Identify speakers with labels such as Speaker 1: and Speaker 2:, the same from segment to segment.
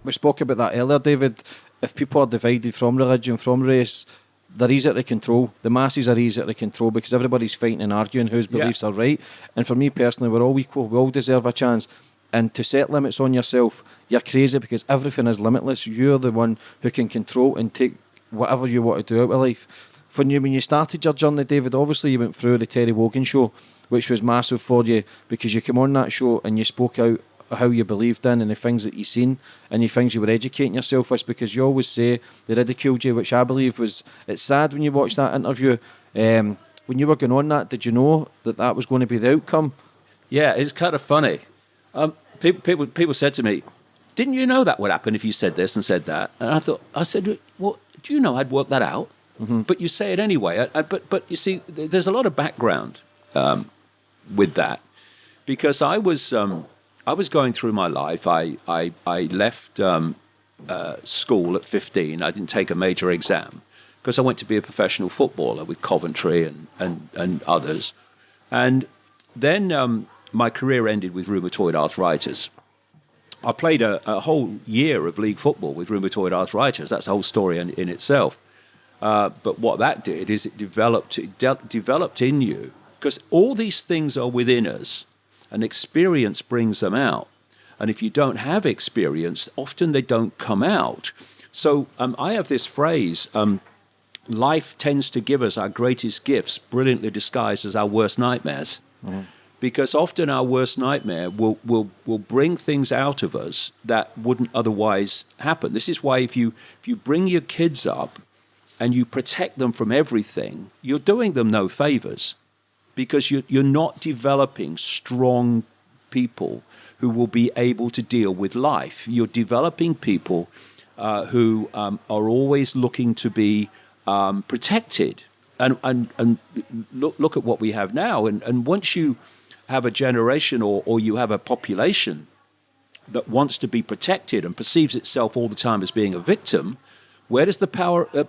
Speaker 1: We spoke about that earlier, David. If people are divided from religion, from race, they're easier to control. The masses are easier to control because everybody's fighting and arguing whose beliefs are right. And for me personally, we're all equal. We all deserve a chance. And to set limits on yourself, you're crazy because everything is limitless. You're the one who can control and take whatever you want to do out of life. When you started your journey, David, obviously you went through the Terry Wogan show, which was massive for you because you came on that show and you spoke out how you believed in and the things that you seen and the things you were educating yourself with, because you always say they ridiculed you, which I believe was, it's sad when you watch that interview. When you were going on that, did you know that that was going to be the outcome?
Speaker 2: Yeah, it's kind of funny. People said to me, didn't you know that would happen if you said this and said that? And I said, well, do you know I'd worked that out? Mm-hmm. But you say it anyway. But you see, there's a lot of background with that, because I was going through my life. I left school at 15. I didn't take a major exam because I went to be a professional footballer with Coventry and others. And then my career ended with rheumatoid arthritis. I played a whole year of league football with rheumatoid arthritis. That's a whole story in itself. But what that did is it developed in you, because all these things are within us, and experience brings them out. And if you don't have experience, often they don't come out. So I have this phrase, life tends to give us our greatest gifts, brilliantly disguised as our worst nightmares. Mm-hmm. Because often our worst nightmare will bring things out of us that wouldn't otherwise happen. This is why if you bring your kids up and you protect them from everything, you're doing them no favors, because you're not developing strong people who will be able to deal with life. You're developing people who are always looking to be protected. And look at what we have now. And once you have a generation or you have a population that wants to be protected and perceives itself all the time as being a victim, where does the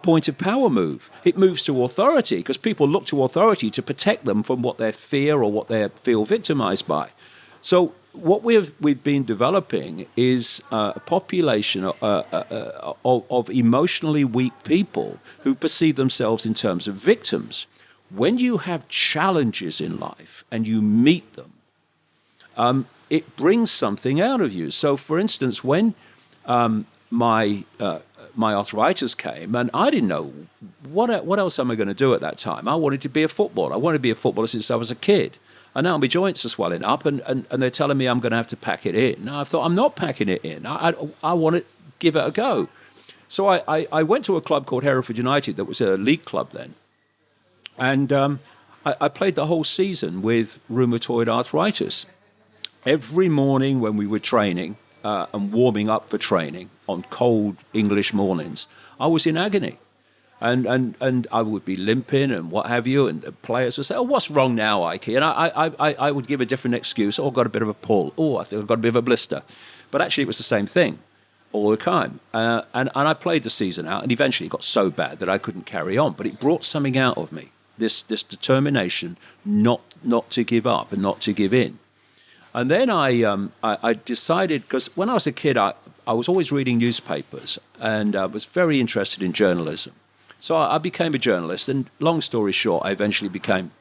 Speaker 2: point of power move? It moves to authority, because people look to authority to protect them from what they fear or what they feel victimized by. So what we've been developing is a population of emotionally weak people who perceive themselves in terms of victims. When you have challenges in life and you meet them, it brings something out of you. So, for instance, when my arthritis came, and I didn't know what else am I going to do at that time. I wanted to be a footballer. I wanted to be a footballer since I was a kid. And now my joints are swelling up, and they're telling me I'm going to have to pack it in. Now I thought, I'm not packing it in. I want to give it a go. So I went to a club called Hereford United that was a league club then. And I played the whole season with rheumatoid arthritis. Every morning when we were training and warming up for training on cold English mornings, I was in agony. And I would be limping and what have you, and the players would say, "Oh, what's wrong now, Icke?" And I would give a different excuse. "Oh, I've got a bit of a pull. Oh, I think I've got a bit of a blister." But actually it was the same thing all the time. And I played the season out, and eventually it got so bad that I couldn't carry on. But it brought something out of me, this determination not to give up and not to give in. And then I decided, because when I was a kid, I was always reading newspapers, and I was very interested in journalism. So I became a journalist, and long story short, I eventually became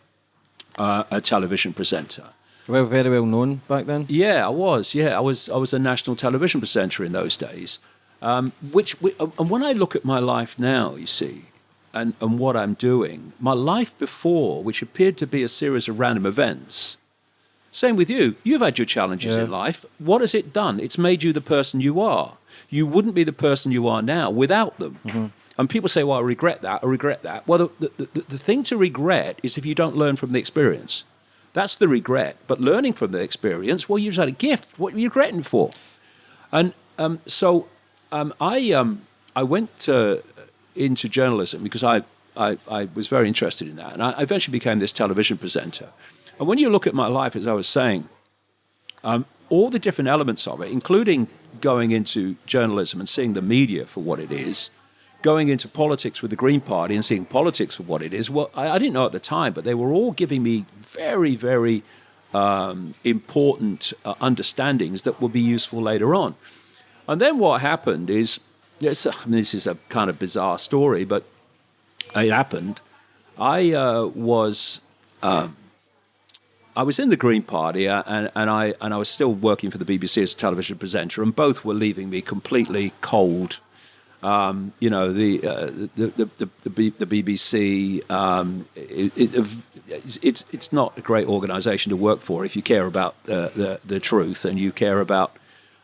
Speaker 2: a television presenter.
Speaker 1: Well, very well known back then.
Speaker 2: Yeah, I was. Yeah, I was a national television presenter in those days. And when I look at my life now, you see, and what I'm doing, my life before, which appeared to be a series of random events. Same with you. You've had your challenges in life. What has it done? It's made you the person you are. You wouldn't be the person you are now without them. Mm-hmm. And people say, "Well, I regret that. Well, the thing to regret is if you don't learn from the experience. That's the regret. But learning from the experience, well, you've had a gift. What are you regretting for? And so I went into journalism because I was very interested in that. And I eventually became this television presenter. And when you look at my life, as I was saying, all the different elements of it, including going into journalism and seeing the media for what it is, going into politics with the Green Party and seeing politics for what it is, well, I didn't know at the time, but they were all giving me very, very important understandings that will be useful later on. And then what happened is, yes, I mean, this is a kind of bizarre story, but it happened. I was in the Green Party, and I was still working for the BBC as a television presenter, and both were leaving me completely cold. You know, the BBC. It's not a great organisation to work for if you care about the truth and you care about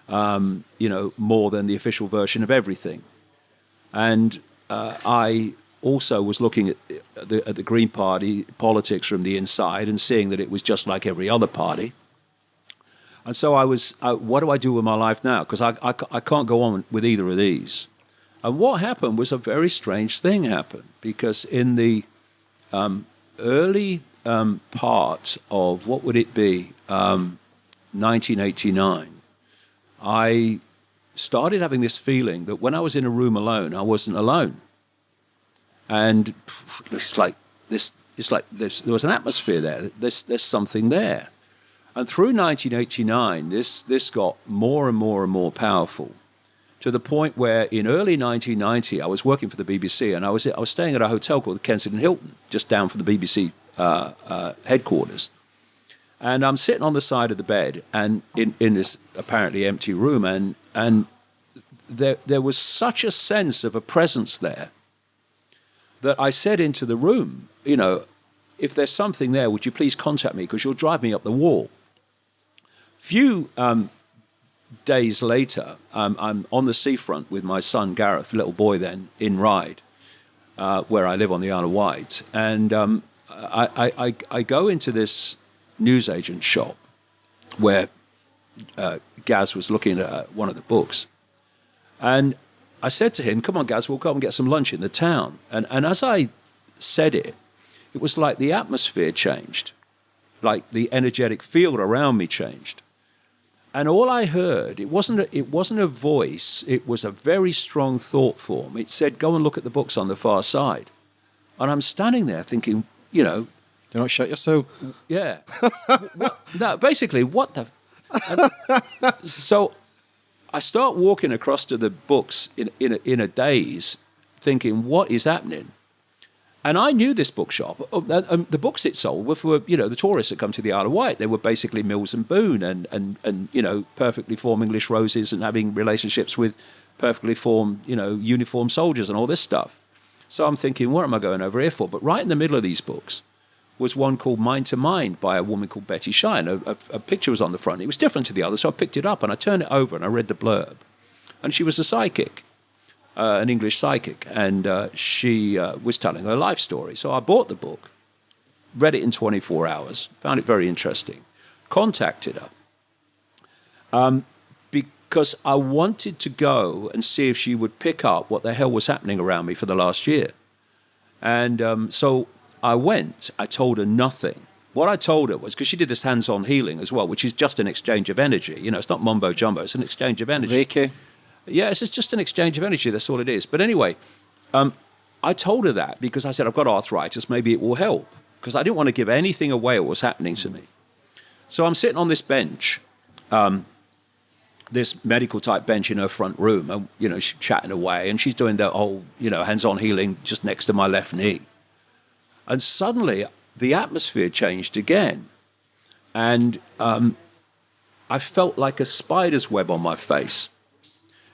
Speaker 2: you know, more than the official version of everything. And I also was looking at the Green Party politics from the inside and seeing that it was just like every other party. And so I was, what do I do with my life now? Because I can't go on with either of these. And what happened was a very strange thing happened, because in the early part of, what would it be, 1989, I started having this feeling that when I was in a room alone, I wasn't alone. And it's like this. It's like there was an atmosphere there. There's something there. And through 1989, this got more and more and more powerful, to the point where in early 1990, I was working for the BBC, and I was staying at a hotel called the Kensington Hilton, just down from the BBC headquarters. And I'm sitting on the side of the bed, and in this apparently empty room, and there was such a sense of a presence there that I said into the room, you know, if there's something there, would you please contact me, because you'll drive me up the wall. Few days later, I'm on the seafront with my son Gareth, little boy then, in Ryde, where I live on the Isle of Wight, and I go into this newsagent shop where Gaz was looking at one of the books, and I said to him, "Come on, Gaz, we'll go and get some lunch in the town." And as I said it, it was like the atmosphere changed, like the energetic field around me changed. And all I heard, it wasn't a voice, it was a very strong thought form. It said, "Go and look at the books on the far side." And I'm standing there thinking, you know,
Speaker 1: do not shut yourself.
Speaker 2: Yeah. No, basically, what the... So I start walking across to the books in a daze, thinking, what is happening? And I knew this bookshop. The books it sold were for, you know, the tourists that come to the Isle of Wight. They were basically Mills and Boon and you know, perfectly formed English roses and having relationships with perfectly formed, you know, uniformed soldiers and all this stuff. So I'm thinking, what am I going over here for? But right in the middle of these books was one called Mind to Mind by a woman called Betty Shine. A picture was on the front. It was different to the others, so I picked it up and I turned it over and I read the blurb. And she was a psychic. An English psychic, and she was telling her life story. So I bought the book, read it in 24 hours, found it very interesting, contacted her because I wanted to go and see if she would pick up what the hell was happening around me for the last year. And so I went. I told her nothing. What I told her was, because she did this hands-on healing as well, which is just an exchange of energy. You know, it's not mumbo-jumbo, it's an exchange of energy.
Speaker 1: Icke.
Speaker 2: Yes, it's just an exchange of energy. That's all it is. But anyway, I told her that because I said, I've got arthritis. Maybe it will help. Because I didn't want to give anything away what was happening to me. So I'm sitting on this bench, this medical type bench in her front room. And, you know, she's chatting away. And she's doing the whole, you know, hands-on healing just next to my left knee. And suddenly the atmosphere changed again. And I felt like a spider's web on my face.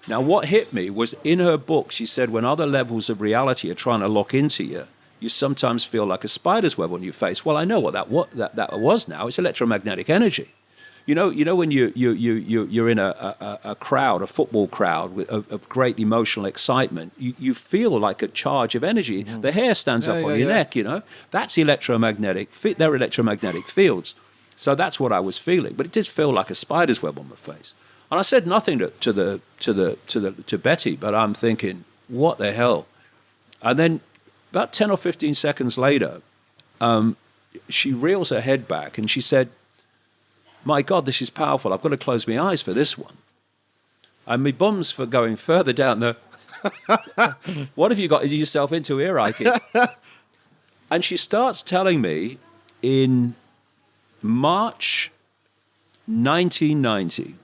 Speaker 2: Now, what hit me was, in her book, she said, when other levels of reality are trying to lock into you, you sometimes feel like a spider's web on your face. Well, I know what that was now. It's electromagnetic energy. You know when you're in a crowd, a football crowd of great emotional excitement, you feel like a charge of energy. Mm-hmm. The hair stands up on your neck, you know. That's electromagnetic. They're electromagnetic fields. So that's what I was feeling. But it did feel like a spider's web on my face. And I said nothing to Betty, but I'm thinking, what the hell? And then about 10 or 15 seconds later, she reels her head back and she said, "My God, this is powerful. I've got to close my eyes for this one." And my bum's for going further down the... What have you got yourself into here, Icke? And she starts telling me in March 1990...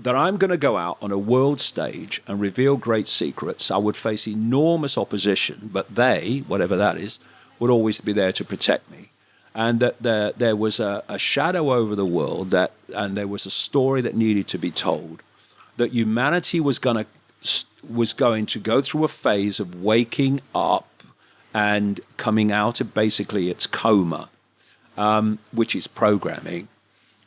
Speaker 2: that I'm going to go out on a world stage and reveal great secrets. I would face enormous opposition, but they, whatever that is, would always be there to protect me. And that there was a shadow over the world, and there was a story that needed to be told, that humanity was going to go through a phase of waking up and coming out of basically its coma, which is programming,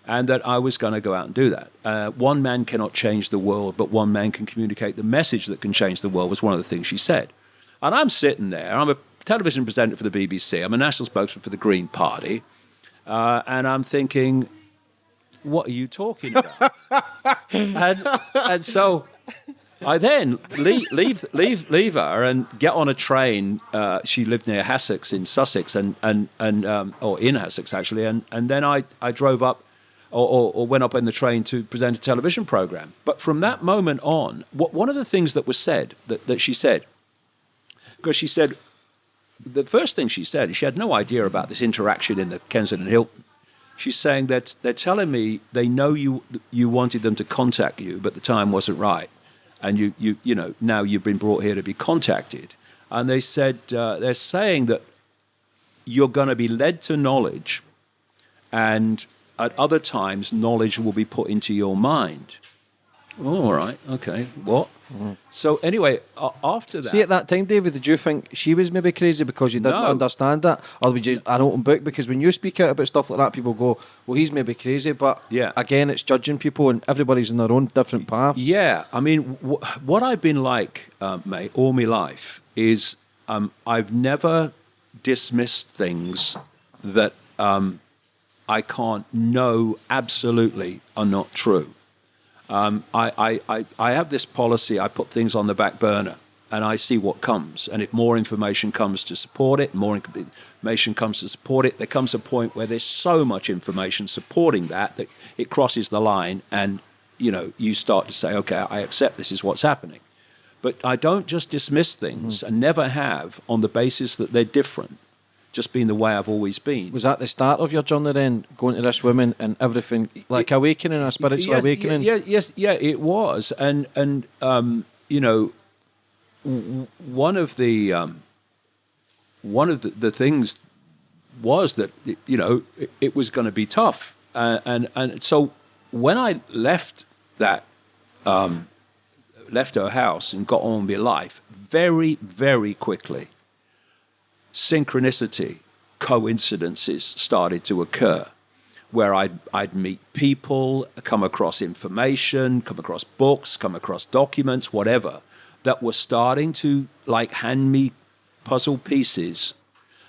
Speaker 2: and that I was going to go out and do that. One man cannot change the world, but one man can communicate the message that can change the world, was one of the things she said. And I'm sitting there, I'm a television presenter for the BBC, I'm a national spokesman for the Green Party, and I'm thinking, what are you talking about? and so I then leave her and get on a train. She lived near Hassocks in Sussex, or in Hassocks actually, and then I drove up or went up in the train to present a television program. But from that moment on, one of the things that was said that she said, because she said, the first thing she said is she had no idea about this interaction in the Kensington Hilton. She's saying that they're telling me they know you wanted them to contact you, but the time wasn't right. And you know, now you've been brought here to be contacted. And they said, they're saying that you're going to be led to knowledge, and at other times, knowledge will be put into your mind. Oh, all right, okay, what? Mm-hmm. So anyway, after that...
Speaker 1: See, at that time, David, did you think she was maybe crazy because you didn't understand that? Or was you an open book? Because when you speak out about stuff like that, people go, well, he's maybe crazy, but again, it's judging people, and everybody's in their own different paths.
Speaker 2: Yeah, I mean, what I've been like, mate, all my life is I've never dismissed things that I can't know absolutely are not true. I have this policy. I put things on the back burner, and I see what comes. And if more information comes to support it, there comes a point where there's so much information supporting that it crosses the line, and you start to say, okay, I accept this is what's happening. But I don't just dismiss things, and never have, on the basis that they're different, just being the way I've always been.
Speaker 1: Was that the start of your journey then, going to this woman and everything, like awakening, a spiritual awakening?
Speaker 2: Yes, it was. And one of the things was that, it was going to be tough. And so when I left her house and got on with life, very, very quickly, synchronicity, coincidences started to occur, where I'd meet people, come across information, come across books, come across documents, whatever, that were starting to hand me puzzle pieces.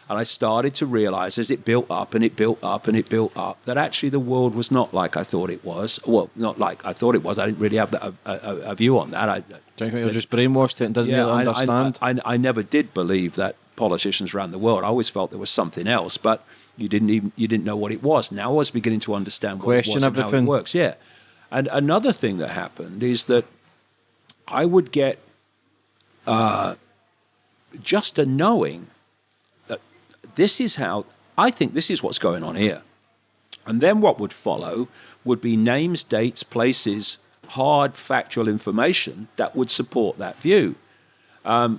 Speaker 2: And I started to realize, as it built up and it built up and it built up, that actually the world was not like I thought it was. Well, not like I thought it was. I didn't really have a view on that.
Speaker 1: Do you think you were just brainwashed and didn't really understand?
Speaker 2: I never did believe that politicians around the world. I always felt there was something else, but you didn't know what it was. Now I was beginning to understand what it was and how it works. Yeah. And another thing that happened is that I would get just a knowing that this is how, I think this is what's going on here. And then what would follow would be names, dates, places, hard factual information that would support that view,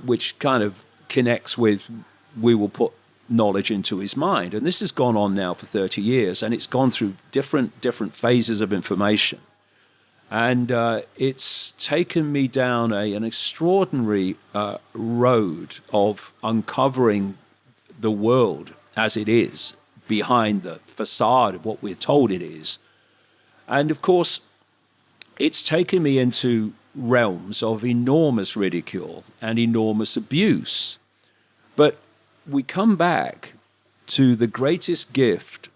Speaker 2: which kind of connects with, we will put knowledge into his mind. And this has gone on now for 30 years, and it's gone through different phases of information. And it's taken me down an extraordinary road of uncovering the world as it is, behind the facade of what we're told it is. And of course, it's taken me into realms of enormous ridicule and enormous abuse. But we come back to the greatest gift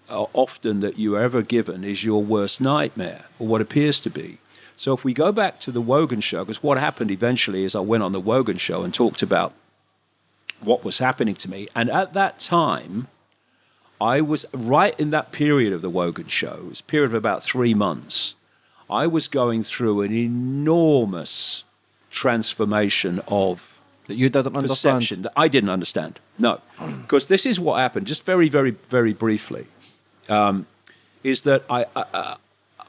Speaker 2: often that you are ever given is your worst nightmare, or what appears to be. So if we go back to the Wogan show, because what happened eventually is I went on the Wogan show and talked about what was happening to me. And at that time, I was right in that period of the Wogan show, it was a period of about 3 months. I was going through an enormous transformation of
Speaker 1: that you didn't
Speaker 2: perception
Speaker 1: understand.
Speaker 2: That I didn't understand. No, because this is what happened. Just very, very, very briefly, is that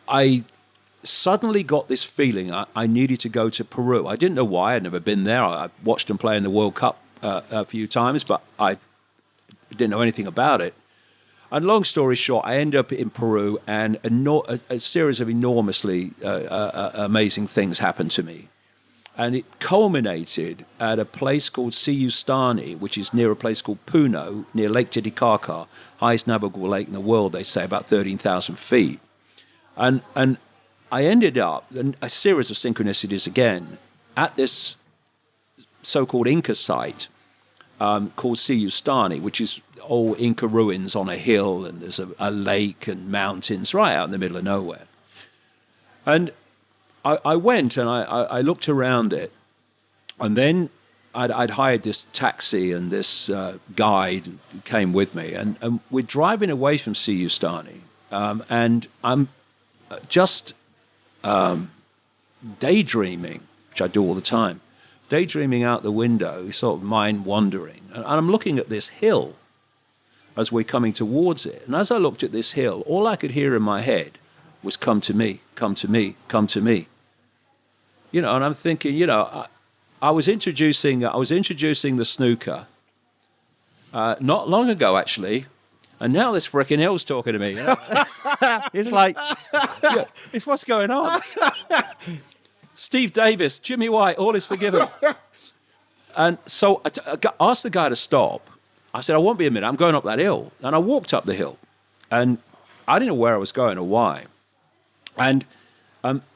Speaker 2: I suddenly got this feeling I needed to go to Peru. I didn't know why. I'd never been there. I watched them play in the World Cup a few times, but I didn't know anything about it. And long story short, I ended up in Peru, and a series of enormously amazing things happened to me. And it culminated at a place called Siyustani, which is near a place called Puno, near Lake Titicaca, highest navigable lake in the world, they say, about 13,000 feet. And I ended up, a series of synchronicities again, at this so-called Inca site called Siyustani, which is old Inca ruins on a hill, and there's a lake and mountains right out in the middle of nowhere. And I went and I looked around it, and then I'd hired this taxi, and this guide came with me, and we're driving away from Siyustani, and I'm just daydreaming, which I do all the time, daydreaming out the window, sort of mind wandering, and I'm looking at this hill as we're coming towards it. And as I looked at this hill, all I could hear in my head was, come to me, come to me, come to me. You know, and I'm thinking, I was introducing the snooker not long ago, actually, and now this frickin' hill's talking to me. You know? It's like, it's what's going on. Steve Davis, Jimmy White, all is forgiven. And so I asked the guy to stop. I said, I won't be a minute, I'm going up that hill. And I walked up the hill, and I didn't know where I was going or why. And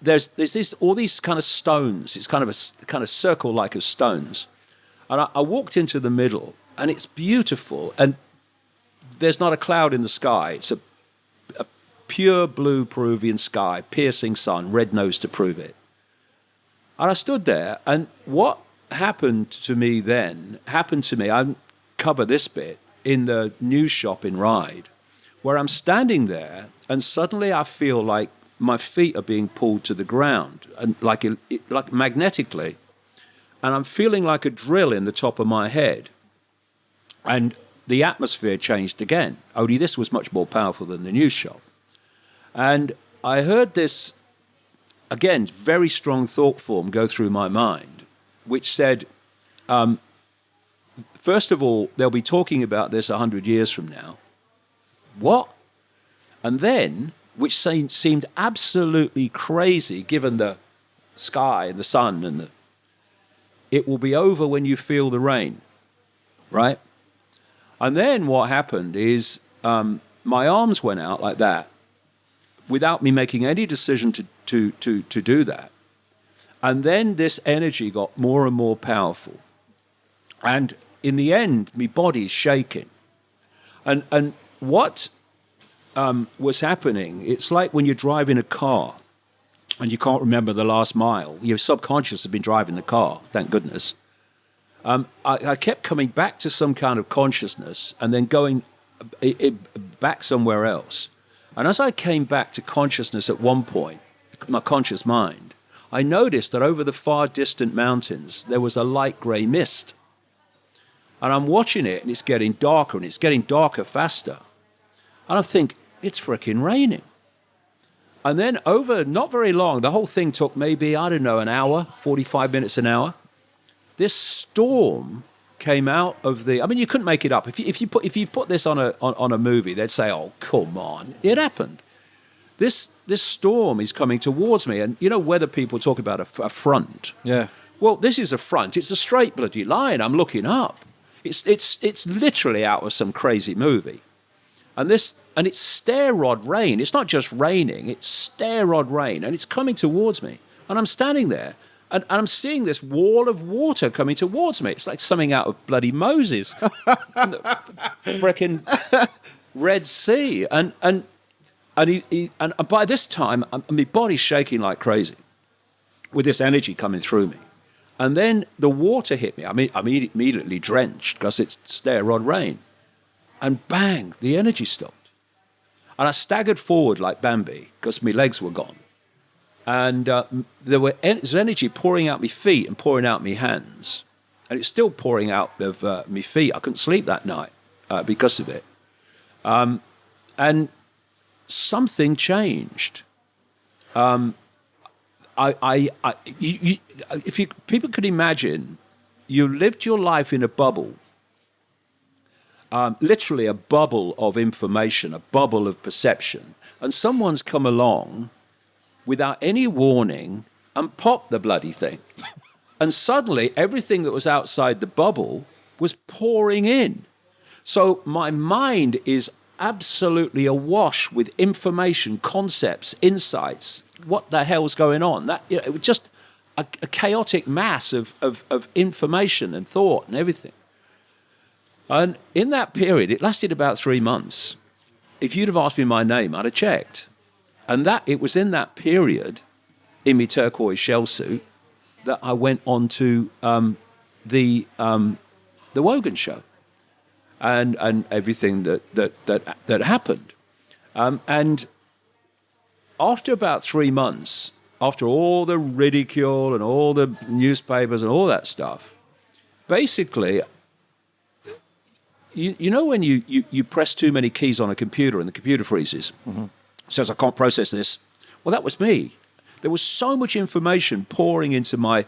Speaker 2: there's all these kind of stones. It's kind of a kind of circle like of stones. And I walked into the middle, and it's beautiful. And there's not a cloud in the sky. It's a pure blue Peruvian sky, piercing sun, red nose to prove it. And I stood there, and what happened to me then happened to me. I cover this bit in the news shop in Ryde, where I'm standing there, and suddenly I feel like my feet are being pulled to the ground, and like magnetically, and I'm feeling like a drill in the top of my head, and the atmosphere changed again. Only this was much more powerful than the news shop, and I heard this again very strong thought form go through my mind, which said, first of all, they'll be talking about this 100 years from now. What? And then, which seemed absolutely crazy, given the sky and the sun, and it will be over when you feel the rain, right? And then what happened is my arms went out like that, without me making any decision to do that. And then this energy got more and more powerful. And in the end, my body's shaking. And what was happening, it's like when you're driving a car and you can't remember the last mile. Your subconscious has been driving the car, thank goodness. I kept coming back to some kind of consciousness and then going back somewhere else. And as I came back to consciousness at one point, my conscious mind, I noticed that over the far distant mountains, there was a light grey mist. And I'm watching it, and it's getting darker, and it's getting darker faster. And I think, it's frickin' raining. And then over not very long, the whole thing took maybe, I don't know, an hour, 45 minutes an hour. This storm came out of the. I mean, you couldn't make it up. If you put this on a movie, they'd say, "Oh, come on, it happened." This storm is coming towards me, and you know weather people talk about a front.
Speaker 1: Yeah.
Speaker 2: Well, this is a front. It's a straight bloody line. I'm looking up. It's literally out of some crazy movie, and it's stair rod rain. It's not just raining. It's stair rod rain, and it's coming towards me, and I'm standing there. And I'm seeing this wall of water coming towards me. It's like something out of bloody Moses. Frickin' Red Sea. And by this time, my body's shaking like crazy with this energy coming through me. And then the water hit me. I mean, I'm immediately drenched because it's stair rod rain. And bang, the energy stopped. And I staggered forward like Bambi because my legs were gone. And there was energy pouring out my feet and pouring out my hands. And it's still pouring out of my feet. I couldn't sleep that night because of it. And something changed. if people could imagine, you lived your life in a bubble, literally a bubble of information, a bubble of perception, and someone's come along without any warning and popped the bloody thing. And suddenly everything that was outside the bubble was pouring in. So my mind is absolutely awash with information, concepts, insights. What the hell's going on? It was just a chaotic mass of information and thought and everything. And in that period, it lasted about 3 months. If you'd have asked me my name, I'd have checked. And it was in that period, in my turquoise shell suit, that I went on to the Wogan show, and everything that happened. And after about 3 months, after all the ridicule and all the newspapers and all that stuff, basically, you know when you press too many keys on a computer and the computer freezes, says, I can't process this. Well, that was me. There was so much information pouring into my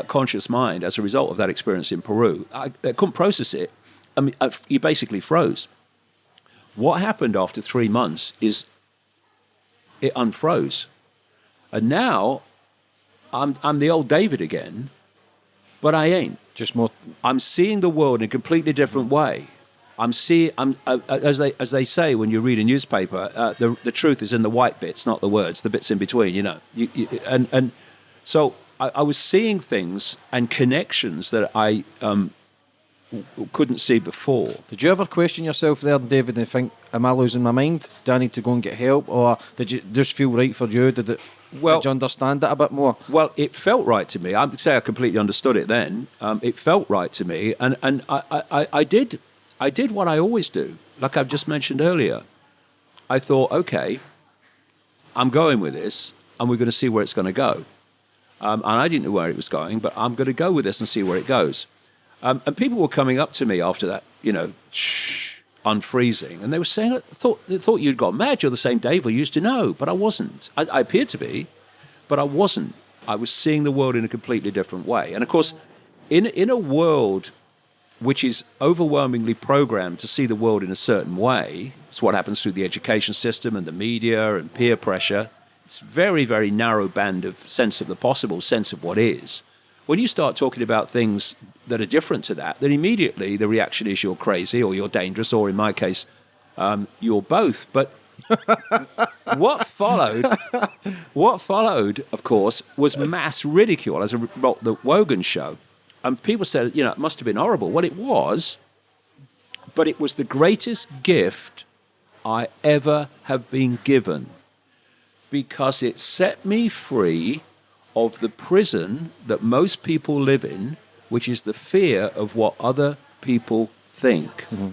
Speaker 2: conscious mind as a result of that experience in Peru. I couldn't process it. I mean, you basically froze. What happened after 3 months is it unfroze. And now I'm the old David again, but I ain't.
Speaker 1: Just more.
Speaker 2: I'm seeing the world in a completely different way. As they say when you read a newspaper, the truth is in the white bits, not the words, the bits in between. You know, and so I was seeing things and connections that I couldn't see before.
Speaker 1: Did you ever question yourself there, David, and think, am I losing my mind? Do I need to go and get help? Or did you just feel right for you? Did you understand it a bit more?
Speaker 2: Well, it felt right to me. I would say I completely understood it then. It felt right to me. And I did what I always do, like I've just mentioned earlier. I thought, okay, I'm going with this, and we're going to see where it's going to go. And I didn't know where it was going, but I'm going to go with this and see where it goes. And people were coming up to me after that, unfreezing, and they were saying, they thought you'd got mad. You're the same Dave I used to know, but I wasn't. I appeared to be, but I wasn't. I was seeing the world in a completely different way. And of course, in a world which is overwhelmingly programmed to see the world in a certain way, it's what happens through the education system and the media and peer pressure. It's very, very narrow band of sense of the possible, sense of what is. When you start talking about things that are different to that, then immediately the reaction is you're crazy or you're dangerous, or in my case, you're both. But what followed, of course, was mass ridicule as a result of the Wogan show. And people said, it must have been horrible. Well, it was, but it was the greatest gift I ever have been given, because it set me free of the prison that most people live in, which is the fear of what other people think. Mm-hmm.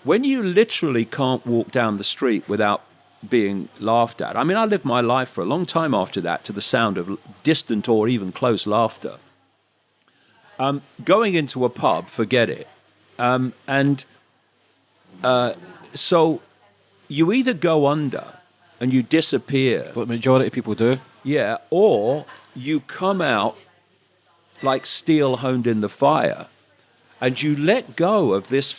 Speaker 2: When you literally can't walk down the street without being laughed at. I mean, I lived my life for a long time after that to the sound of distant or even close laughter. Going into a pub, forget it. So you either go under and you disappear.
Speaker 1: What the majority of people do.
Speaker 2: Yeah, or you come out like steel honed in the fire, and you let go of this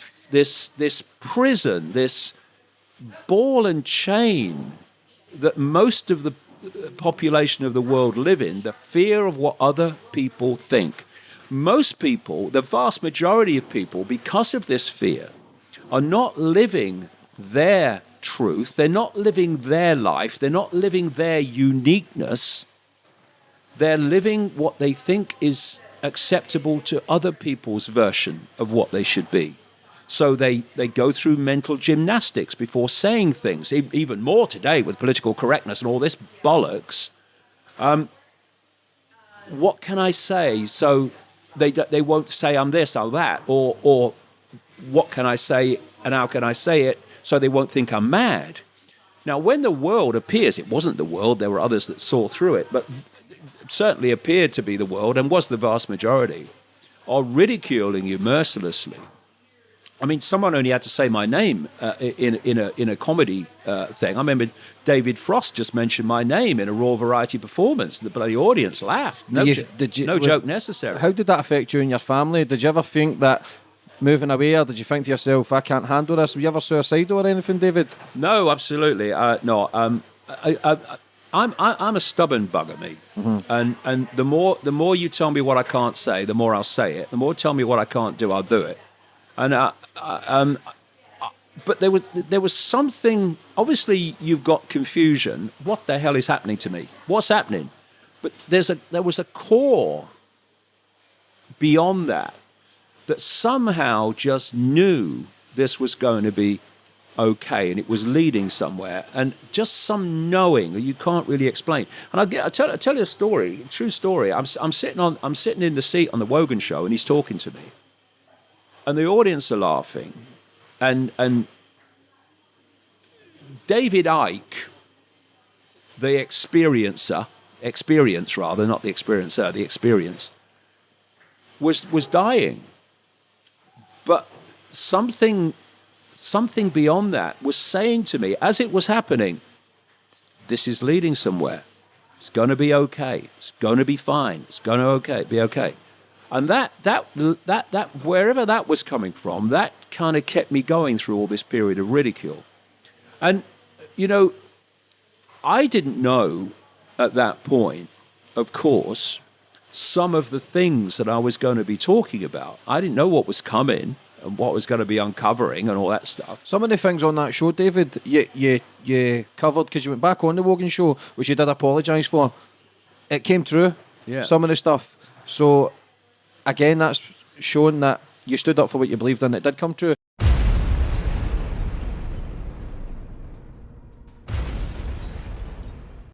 Speaker 2: prison, this ball and chain that most of the population of the world live in, the fear of what other people think. Most people, the vast majority of people, because of this fear, are not living their truth, they're not living their life, they're not living their uniqueness. They're living what they think is acceptable to other people's version of what they should be. So they go through mental gymnastics before saying things, even more today with political correctness and all this bollocks. What can I say? So they won't say I'm this, I'm that, or what can I say and how can I say it so they won't think I'm mad. Now, when the world appears, it wasn't the world, there were others that saw through it, but certainly appeared to be the world and was the vast majority, are ridiculing you mercilessly. I mean, someone only had to say my name in a comedy thing. I remember David Frost just mentioned my name in a Raw Variety performance. The bloody audience laughed. No joke necessary.
Speaker 1: How did that affect you and your family? Did you ever think that moving away, or did you think to yourself, I can't handle this? Were you ever suicidal or anything, David?
Speaker 2: No, absolutely. No. I'm a stubborn bugger, me. And the more you tell me what I can't say, the more I'll say it. The more you tell me what I can't do, I'll do it. And but there was something. Obviously, you've got confusion. What the hell is happening to me? What's happening? But there was a core beyond that somehow just knew this was going to be okay, and it was leading somewhere, and just some knowing that you can't really explain. And I'll tell you a story, a true story. I'm sitting in the seat on the Wogan show, and he's talking to me. And the audience are laughing, and David Icke, the experience, not the experiencer, the experience, was dying. But something beyond that was saying to me, as it was happening, this is leading somewhere. It's going to be okay. It's going to be fine. It's going to be okay. And that wherever that was coming from, that kind of kept me going through all this period of ridicule. And, I didn't know at that point, of course, some of the things that I was going to be talking about. I didn't know what was coming and what was going to be uncovering and all that stuff.
Speaker 1: Some of the things on that show, David, you covered, because you went back on the Wogan show, which you did apologise for. It came true, some of the stuff. So, again, that's showing that you stood up for what you believed in. It did come true.